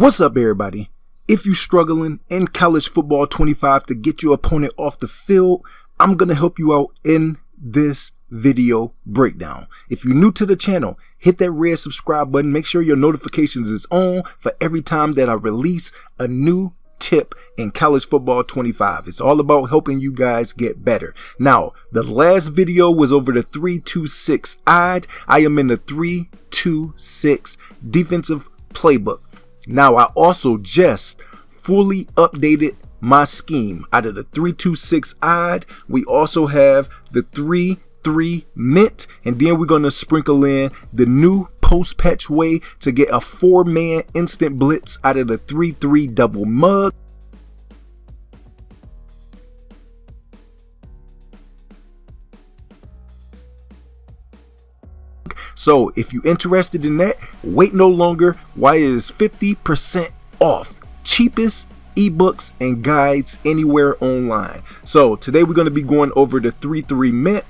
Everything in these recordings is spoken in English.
What's up, everybody? If you're struggling in college football 25 to get your opponent off the field, I'm going to help you out in this video breakdown. If you're new to the channel, hit that red subscribe button. Make sure your notifications is on for every time that I release a new tip in college football 25. It's all about helping you guys get better. Now, the last video was over the 3-2-6 odd. I am in the 3-2-6 defensive playbook. Now, I also just fully updated my scheme. Out of the 3-2-6 odd, we also have the 3-3 mint, and then we're going to sprinkle in the new post-patch way to get a 4-man instant blitz out of the 3-3 double mug. So if you're interested in that, wait no longer. Why it is 50% off. Cheapest ebooks and guides anywhere online. So today we're going to be going over the 3-3 mint.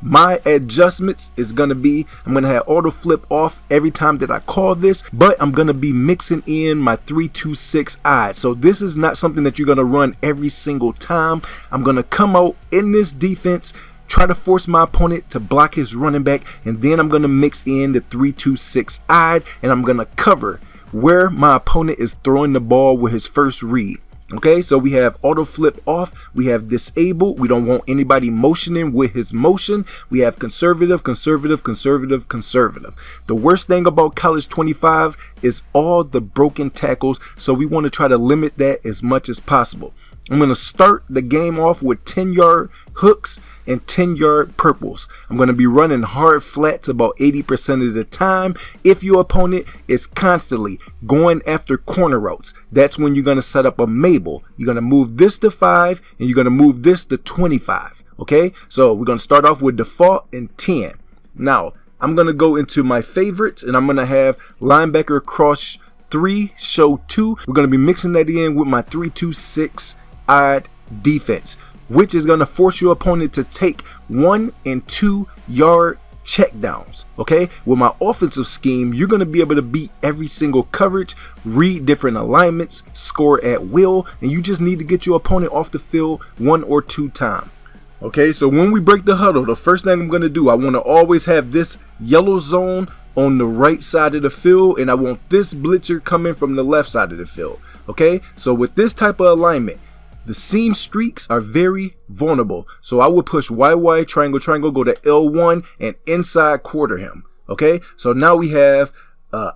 My adjustments is going to be, I'm going to have auto flip off every time that I call this, but I'm going to be mixing in my 3-2-6 odd. So this is not something that you're going to run every single time. I'm going to come out in this defense, try to force my opponent to block his running back, and then I'm going to mix in the 3-2-6 odd, and I'm going to cover where my opponent is throwing the ball with his first read. Okay, so we have auto flip off, we have disable, we don't want anybody motioning with his motion, we have conservative, conservative, conservative, conservative. The worst thing about college 25 is all the broken tackles, so we want to try to limit that as much as possible. I'm going to start the game off with 10-yard hooks and 10-yard purples. I'm going to be running hard flats about 80% of the time. If your opponent is constantly going after corner routes, that's when you're going to set up a Mabel. You're going to move this to 5 and you're going to move this to 25. Okay, so we're going to start off with default and 10. Now, I'm going to go into my favorites and I'm going to have linebacker cross 3, show 2. We're going to be mixing that in with my 3-2-6 odd defense, which is going to force your opponent to take 1 and 2 yard checkdowns. Okay, with my offensive scheme, you're going to be able to beat every single coverage, read different alignments, score at will, and you just need to get your opponent off the field 1 or 2 times. Okay, so when we break the huddle, the first thing I'm going to do, I want to always have this yellow zone on the right side of the field, and I want this blitzer coming from the left side of the field. Okay, so with this type of alignment, the seam streaks are very vulnerable. So I would push YY, triangle, triangle, go to L1 and inside quarter him. Okay, so now we have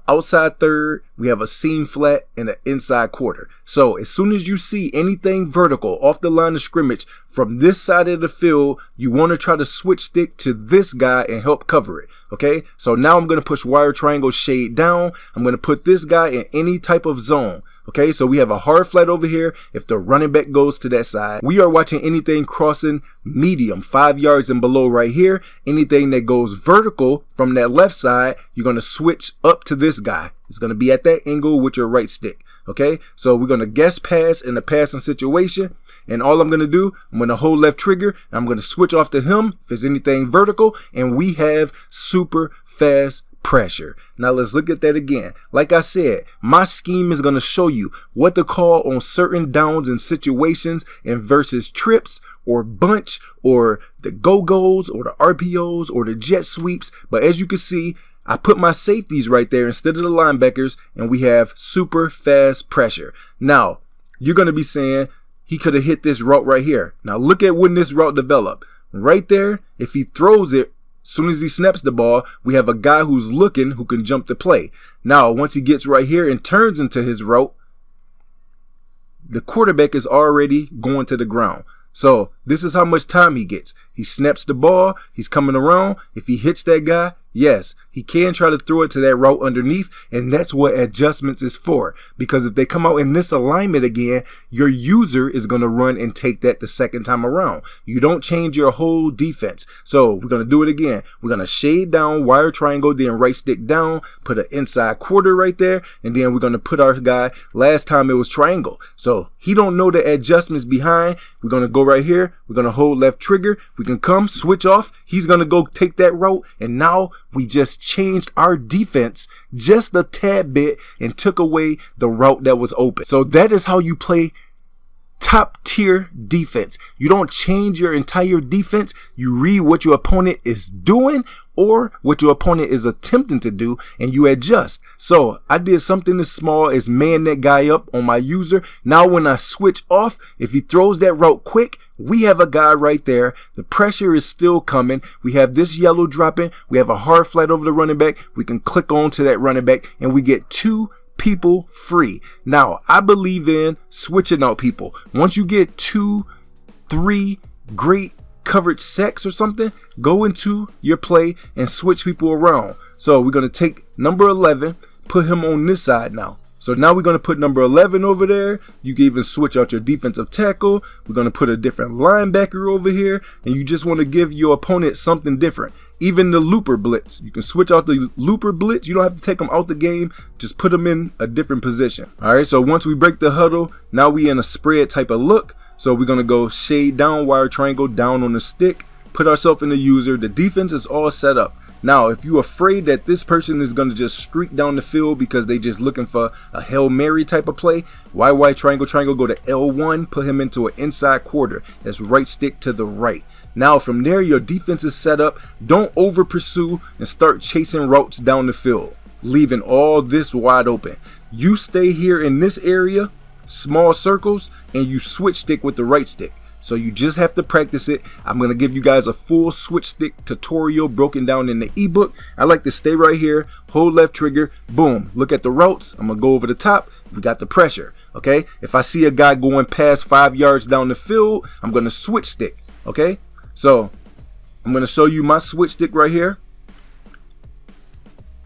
outside third, we have a seam flat and an inside quarter. So as soon as you see anything vertical off the line of scrimmage from this side of the field, you want to try to switch stick to this guy and help cover it. Okay, so now I'm going to push wire triangle shade down. I'm going to put this guy in any type of zone. Okay, so we have a hard flat over here if the running back goes to that side. We are watching anything crossing medium, 5 yards and below right here. Anything that goes vertical from that left side, you're going to switch up to this guy. It's going to be at that angle with your right stick. Okay, so we're going to guess pass in the passing situation. And all I'm going to do, I'm going to hold left trigger. And I'm going to switch off to him if it's anything vertical. And we have super fast pressure. Now let's look at that again. Like I said, my scheme is going to show you what to call on certain downs and situations and versus trips or bunch or the go-go's or the RPOs or the jet sweeps. But as you can see, I put my safeties right there instead of the linebackers, and we have super fast pressure. Now, you're going to be saying he could have hit this route right here. Now look at when this route developed. Right there, if he throws it, as soon as he snaps the ball, we have a guy who's looking who can jump the play. Now, once he gets right here and turns into his route, the quarterback is already going to the ground. So this is how much time he gets. He snaps the ball. He's coming around. If he hits that guy, yes, he can try to throw it to that route underneath, and that's what adjustments is for. Because if they come out in this alignment again, your user is going to run and take that the second time around. You don't change your whole defense. So we're going to do it again. We're going to shade down, wire triangle, then right stick down, put an inside quarter right there, and then we're going to put our guy, last time it was triangle. So he don't know the adjustments behind. We're going to go right here. We're going to hold left trigger. We can come, switch off. He's going to go take that route, and now We just changed our defense just a tad bit and took away the route that was open. So that is how you play top tier defense. You don't change your entire defense. You read what your opponent is doing or what your opponent is attempting to do, and you adjust. So I did something as small as man that guy up on my user. Now when I switch off, if he throws that route quick, we have a guy right there. The pressure is still coming. We have this yellow dropping. We have a hard flat over the running back. We can click on to that running back and we get 2 people free. Now, I believe in switching out people. Once you get 2, 3 great coverage sacks or something, go into your play and switch people around. So we're going to take number 11, put him on this side now. So now we're going to put number 11 over there. You can even switch out your defensive tackle. We're going to put a different linebacker over here. And you just want to give your opponent something different. Even the looper blitz. You can switch out the looper blitz. You don't have to take them out the game. Just put them in a different position. All right, so once we break the huddle, now we in a spread type of look. So we're going to go shade down, wire triangle, down on the stick. Put ourselves in the user. The defense is all set up. Now, if you're afraid that this person is going to just streak down the field because they just looking for a Hail Mary type of play, YY triangle, triangle, go to L1, put him into an inside quarter. That's right stick to the right. Now, from there, your defense is set up. Don't over pursue and start chasing routes down the field, leaving all this wide open. You stay here in this area, small circles, and you switch stick with the right stick. So you just have to practice it. I'm going to give you guys a full switch stick tutorial broken down in the ebook. I like to stay right here, hold left trigger, boom. Look at the routes. I'm going to go over the top. We got the pressure, okay? If I see a guy going past 5 yards down the field, I'm going to switch stick, okay? So I'm going to show you my switch stick right here.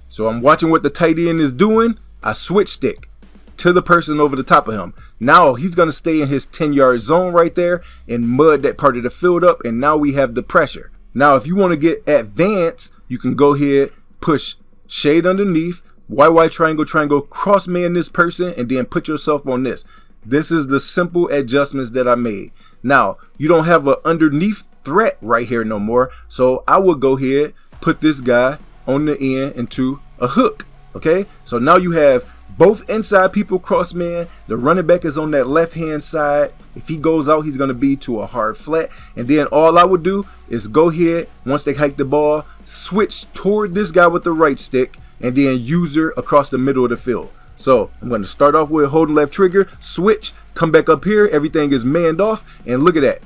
So I'm watching what the tight end is doing. I switch stick to the person over the top of him. Now he's going to stay in his 10-yard zone right there and mud that part of the field up, and now we have the pressure. Now if you want to get advanced, you can go ahead, push shade underneath, YY triangle, triangle, cross man this person, and then put yourself on this. This is the simple adjustments that I made. Now you don't have an underneath threat right here no more, so I will go ahead, put this guy on the end into a hook. Okay, so now you have both inside people cross man. The running back is on that left hand side. If he goes out, he's going to be to a hard flat. And then all I would do is go ahead, once they hike the ball, switch toward this guy with the right stick, and then user across the middle of the field. So I'm going to start off with holding left trigger, switch, come back up here. Everything is manned off. And look at that.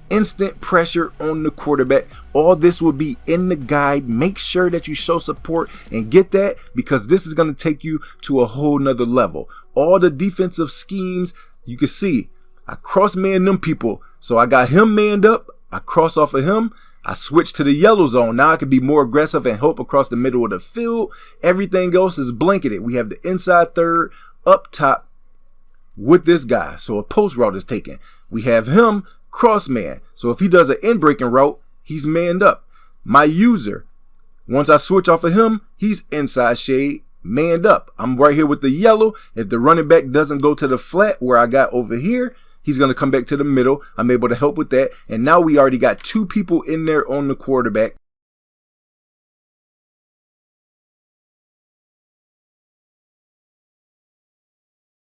Instant pressure on the quarterback. All this will be in the guide. Make sure that you show support and get that, because this is going to take you to a whole nother level. All the defensive schemes, you can see I cross man them people. So I got him manned up. I cross off of him. I switch to the yellow zone. Now I can be more aggressive and help across the middle of the field. Everything else is blanketed. We have the inside third up top with this guy. So a post route is taken. We have him cross man. So if he does an in breaking route, he's manned up. My user, once I switch off of him, he's inside shade, manned up. I'm right here with the yellow. If the running back doesn't go to the flat where I got over here, he's going to come back to the middle. I'm able to help with that. And now we already got 2 people in there on the quarterback.